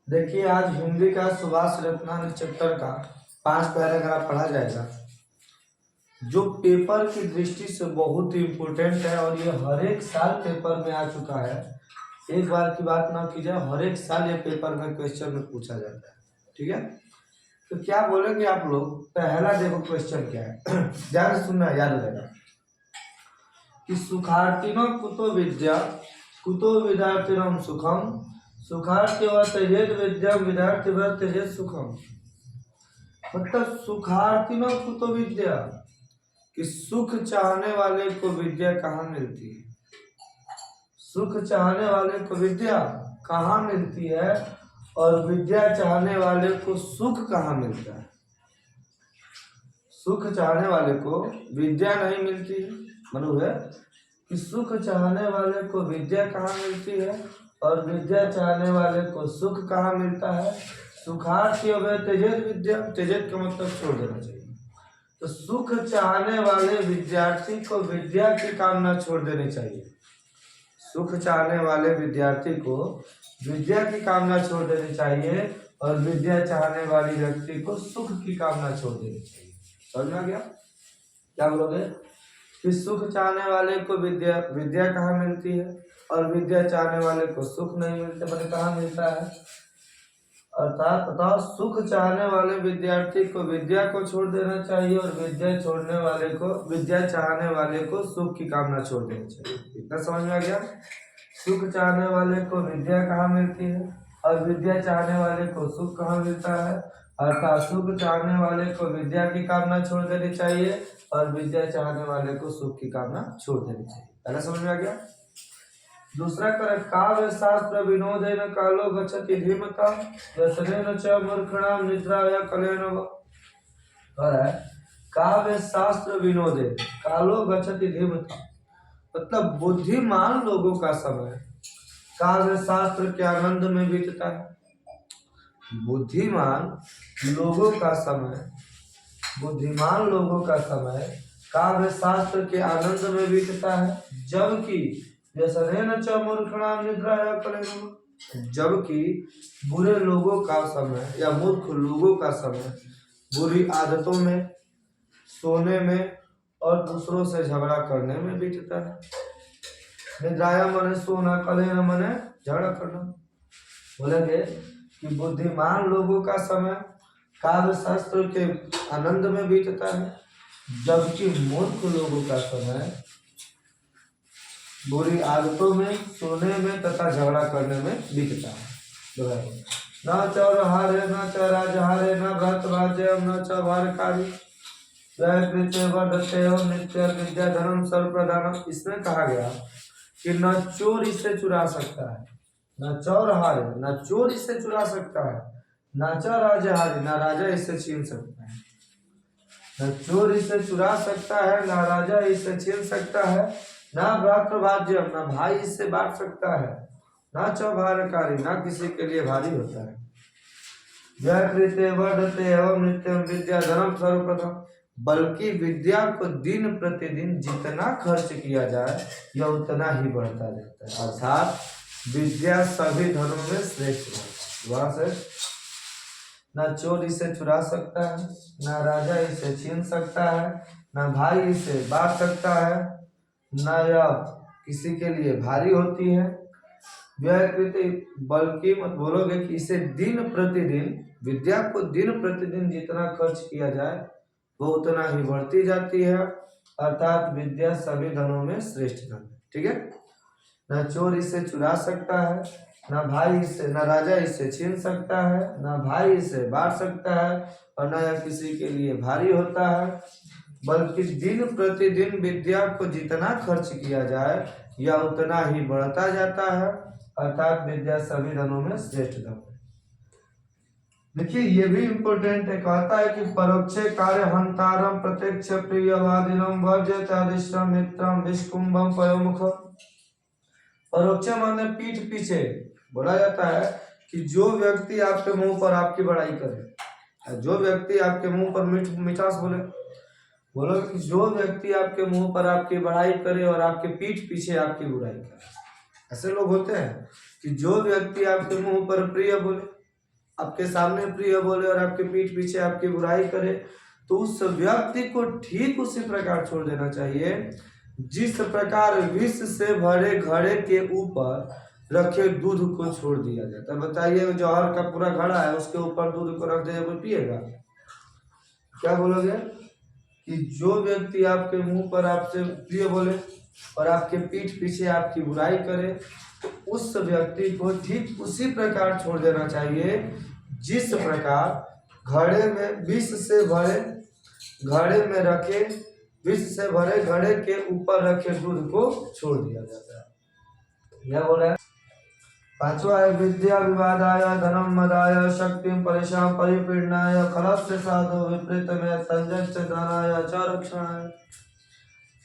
देखिए, आज हिंदी का सुभाष रत्नानी चैप्टर का 5 पैराग्राफ पढ़ा जाएगा, जो पेपर की दृष्टि से बहुत ही इम्पोर्टेंट है और ये हर एक साल पेपर में आ चुका है। एक बार की बात ना की जाए, हर एक साल ये पेपर में क्वेश्चन में पूछा जाता है। ठीक है, तो क्या बोलेंगे आप लोग? पहला देखो क्वेश्चन क्या है। ध्यान से सुनना, याद रहेगा कि सुखार्थिनो कुतो विद्यार्थिनम सुखम सुखार्थी व त्यजेत विद्या विद्यार्थी व त्यजेत सुखम। मतलब सुखार्थिनो कुतो विद्या, कि सुख चाहने वाले को विद्या कहाँ मिलती है? सुख चाहने वाले को विद्या कहाँ मिलती है और विद्या चाहने वाले को सुख कहाँ मिलता है? सुख चाहने वाले को विद्या नहीं मिलती है, मतलब है कि सुख चाहने वाले को विद्या कहाँ मिलती है और विद्या चाहने वाले को सुख कहाँ मिलता है? सुखार्थी अवय त्यजेत विद्या, त्यजेत का मतलब छोड़ देना चाहिए। तो सुख चाहने वाले विद्यार्थी को विद्या की कामना छोड़ देनी चाहिए। सुख चाहने वाले विद्यार्थी को विद्या की कामना छोड़ देनी चाहिए और विद्या चाहने वाली व्यक्ति को सुख की कामना छोड़ देनी चाहिए। समझ में आ गया? क्या बोलोगे कि सुख चाहने वाले को विद्या कहाँ मिलती है और विद्या चाहने वाले को सुख नहीं मिलता, मतलब कहाँ मिलता है? अर्थात बताओ, सुख चाहने वाले विद्यार्थी को विद्या को छोड़ देना चाहिए और विद्या चाहने वाले को सुख की कामना छोड़ देनी चाहिए। इतना समझ में आ गया? सुख चाहने वाले को विद्या कहाँ मिलती है और विद्या चाहने वाले को सुख कहाँ मिलता है? अर्थात सुख चाहने वाले को विद्या की कामना छोड़ देनी चाहिए और विद्या चाहने वाले को सुख की कामना छोड़ देनी चाहिए। पहला समझ में आ गया? दूसरा कर काव्य शास्त्र विनोदेन कालो गच्छति धीमता व्यसनेन च मूर्खणाम निद्राया कलेन काव्य शास्त्र विनोदे कालो गच्छति धीमता, मतलब बुद्धिमान लोगों का समय काव्य शास्त्र के आनंद में बीतता है। बुद्धिमान लोगों का समय काव्य शास्त्र के आनंद में बीतता है, जबकि व्यसनेन च मूर्खणाम निद्राया कलेन, जबकि बुरे लोगों का समय या मूर्ख लोगों का समय बुरी आदतों में, सोने में और दूसरों से झगड़ा करने में बीतता है। निद्राया मने सोना, कलेन मने झगड़ा करना। बोलेंगे कि बुद्धिमान लोगों का समय काव्य शास्त्र के आनंद में बीतता है, जबकि मूर्ख लोगों का समय बुरी आदतों में, सोने में तथा झगड़ा करने में बीतता है। न चौरहारे न च राजहारे न भ्रत भाज्य न च भारकारी नित्य विद्या धर्म सर्वप्रधानम। इसमें कहा गया कि न चोर इससे चुरा सकता है, न चौरहारे न चोर इससे चुरा सकता है, न च राजहारे न राजा इससे छीन सकता है। न चोर इससे चुरा सकता है, न राजा इससे छीन सकता है, ना भ्रातृभाज्य न भाई इससे बांट सकता है, ना चौभारकारी ना किसी के लिए भारी होता है। व्याकृते वर्धते एवं नित्यम विद्या धर्म सर्वप्रथम, बल्कि विद्या को दिन प्रतिदिन जितना खर्च किया जाए यह उतना ही बढ़ता जाता है। अर्थात विद्या सभी धर्मों में श्रेष्ठ है। वहां से न चोर इसे चुरा सकता है, न राजा इसे छीन सकता है, न भाई इसे बांट सकता है, न यह किसी के लिए भारी होती है। व्याकृति, बल्कि मत बोलोगे कि इसे दिन प्रतिदिन, विद्या को दिन प्रतिदिन जितना खर्च किया जाए वो उतना ही बढ़ती जाती है। अर्थात विद्या सभी धनों में श्रेष्ठ धन है। ठीक है, न चोर इसे चुरा सकता है, न राजा इसे छीन सकता है, न भाई इसे बांट सकता है और न यह किसी के लिए भारी होता है, बल्कि दिन प्रतिदिन विद्या को जितना खर्च किया जाए यह उतना ही बढ़ता जाता है। अर्थात विद्या सभी धनों में श्रेष्ठ धन है। देखिए, ये भी इम्पोर्टेंट है। कहता है कि परोक्षे कार्य हंतारम प्रत्यक्ष प्रियवादिनम वर्जत्यादिष्टम मित्रम विष्कुंभम पयोमुखम। परोक्ष माने पीठ पीछे। बोला जाता है कि जो व्यक्ति आपके मुंह पर आपकी बड़ाई करे, जो व्यक्ति आपके मुंह पर मिठास बोलो कि जो व्यक्ति आपके मुंह पर आपकी बड़ाई करे और आपके पीठ पीछे आपकी बुराई करे। ऐसे लोग होते हैं कि जो व्यक्ति आपके मुंह पर प्रिय बोले आपके सामने प्रिय बोले और आपके पीठ पीछे आपकी बुराई करे, तो उस व्यक्ति को ठीक उसी प्रकार छोड़ देना चाहिए जिस प्रकार विष से भरे घड़े के ऊपर रखे दूध को छोड़ दिया जाता है। बताइए, जौहर का पूरा घड़ा है, उसके ऊपर दूध को रख दे, कोई पिएगा? क्या बोलोगे? कि जो व्यक्ति आपके मुंह पर आपसे प्रिय बोले और आपके पीठ पीछे आपकी बुराई करे, तो उस व्यक्ति को ठीक उसी प्रकार छोड़ देना चाहिए जिस प्रकार घड़े में विष से भरे घड़े में रखे विष से भरे घड़े के ऊपर रखे दूध को छोड़ दिया जाता है। यह बोला है। पांचवा है विद्या विवादाय धनम मदाय शक्ति परेशान परिपीडनाय खलस्य साधु विपरीत में तंजस्य दानाय च रक्षणाय।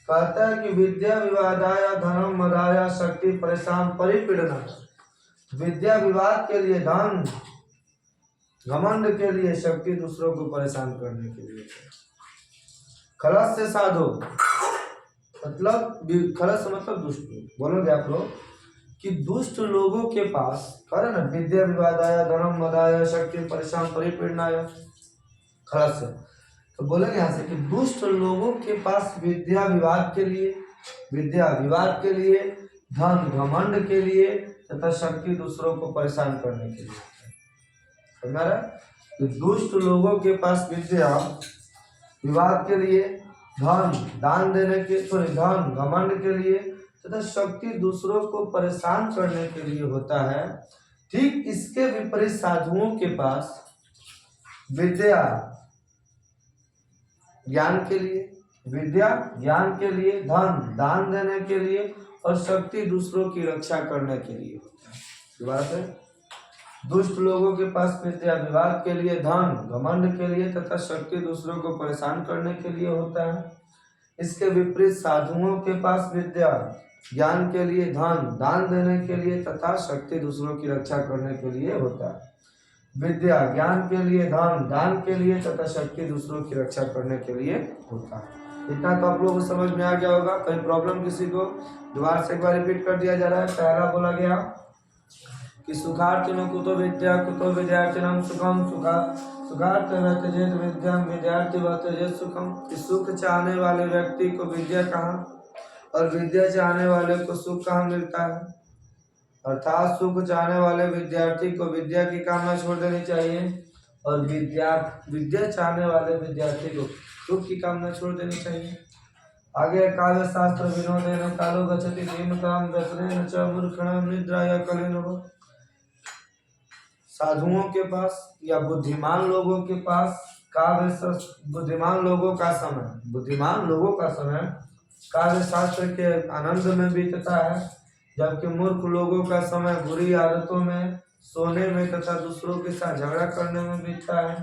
कहता है कि विद्या विवादाय धनम मदाय शक्ति परेशान परिपीडनाय। विद्या विवाद के लिए धन, घमंड के लिए शक्ति, दूसरों को परेशान करने के लिए। खलस्य साधु मतलब खलस मतलब दुष्ट। बोलोगे आप लोग कि दुष्ट लोगों के पास करे ना, विद्या विवादाय धनम मदाय शक्ति परेशान परिपीडनाय खलस्य, तो बोलेंगे यहाँ से कि दुष्ट लोगों के पास विद्या विवाद के लिए, विद्या विवाद के लिए, धन घमंड के लिए तथा शक्ति दूसरों को परेशान करने के लिए। समझ रहा? तो दुष्ट लोगों के पास विद्या विवाद के लिए, धन दान देने के धन घमंड के लिए तथा शक्ति दूसरों को परेशान करने के लिए होता है। ठीक इसके विपरीत साधुओं के पास विद्या ज्ञान के लिए, विद्या ज्ञान के लिए, धन दान देने के लिए और शक्ति दूसरों की रक्षा करने के लिए होता है। बात है, दुष्ट लोगों के पास विद्या विवाद के लिए, धन घमंड के लिए तथा शक्ति दूसरों को परेशान करने के लिए होता है। इसके विपरीत साधुओं के पास विद्या ज्ञान के लिए, धन दान देने के लिए तथा शक्ति दूसरों की रक्षा करने के लिए होता है। विद्या ज्ञान के लिए, धन दान के लिए तथा शक्ति दूसरों की रक्षा करने के लिए होता है। इतना तो आप लोगों को समझ में आ गया होगा। कोई प्रॉब्लम किसी को? दोबारा से एक बार रिपीट कर दिया जा रहा है। पहला बोला गया कि सुखार्थिनो कुतो विद्या कुतो विद्यार्थिनम सुखम सुखार्थ वर्तजेत विद्याम विद्यार्थी वर्तजेत सुखम। सुख चाहने वाले व्यक्ति को विद्या कहाँ और विद्या चाहने वाले को सुख कहाँ मिलता है? अर्थात सुख चाहने वाले विद्यार्थी को विद्या की कामना छोड़ देनी चाहिए और विद्या चाहने वाले विद्यार्थी को सुख की कामना छोड़ देनी चाहिए। आगे काव्य शास्त्र विनोदेन कालो गच्छति धीमताम व्यसनेन च मूर्खणाम निद्राया कलेनो। साधुओं के पास या बुद्धिमान लोगों के पास बुद्धिमान लोगों का समय काव्य शास्त्र के आनंद में बीतता है, जबकि मूर्ख लोगों का समय बुरी आदतों में, सोने में तथा दूसरों के साथ झगड़ा करने में बीतता है।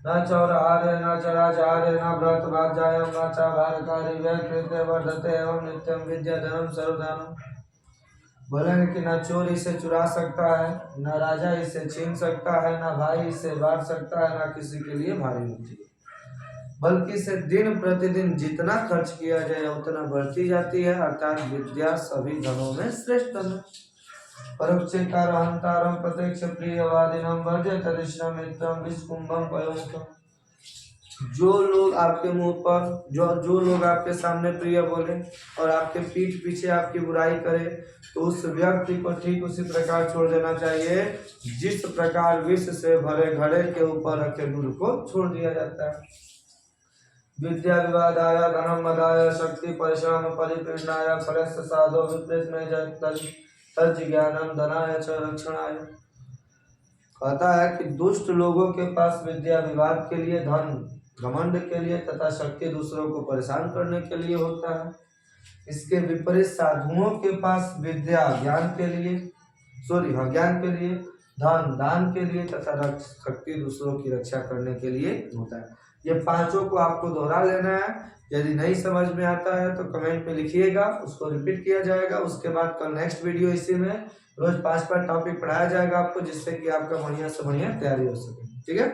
न चौराहारे न चराचारे न व्रत भाज्यायम न चाभारकारी व्यकृते वर्धते एवं नित्यम विद्या धनम सर्वधनम। बोलेंगे कि न चोर इसे चुरा सकता है, न राजा इसे छीन सकता है, न भाई इसे बांट सकता है, न किसी के लिए भारी होती है, बल्कि इसे दिन प्रतिदिन जितना खर्च किया जाए उतना बढ़ती जाती है। अर्थात विद्या सभी धनों में श्रेष्ठ धन है। परोक्षकार अहंतारम प्रत्यक्ष प्रियवादिनम वर्ज्य तदिश्रम मित्रम विस्कुंभम पयोमुखम। जो लोग आपके मुंह पर जो लोग आपके सामने प्रिय बोले और आपके पीठ पीछे आपकी बुराई करे, तो उस व्यक्ति को ठीक उसी प्रकार छोड़ देना चाहिए जिस प्रकार विष से भरे घड़े के ऊपर रखे दूध को छोड़ दिया जाता है। विद्या विवादाय धनम मदाय शक्ति परिश्रम परिपीडनाय फलस्य साधो विपरीत में तज ज्ञानम धनाय च रक्षणाय। कहता है कि दुष्ट लोगों के पास विद्या विवाद के लिए, धन घमंड के लिए तथा शक्ति दूसरों को परेशान करने के लिए होता है। इसके विपरीत साधुओं के पास विद्या ज्ञान के लिए, धन दान के लिए तथा शक्ति दूसरों की रक्षा करने के लिए होता है। ये पांचों को आपको दोहरा लेना है। यदि नहीं समझ में आता है तो कमेंट में लिखिएगा, उसको रिपीट किया जाएगा। उसके बाद कल नेक्स्ट वीडियो इसी में रोज 5 टॉपिक पढ़ाया जाएगा आपको, जिससे कि आपका बढ़िया से बढ़िया तैयारी हो सके। ठीक है।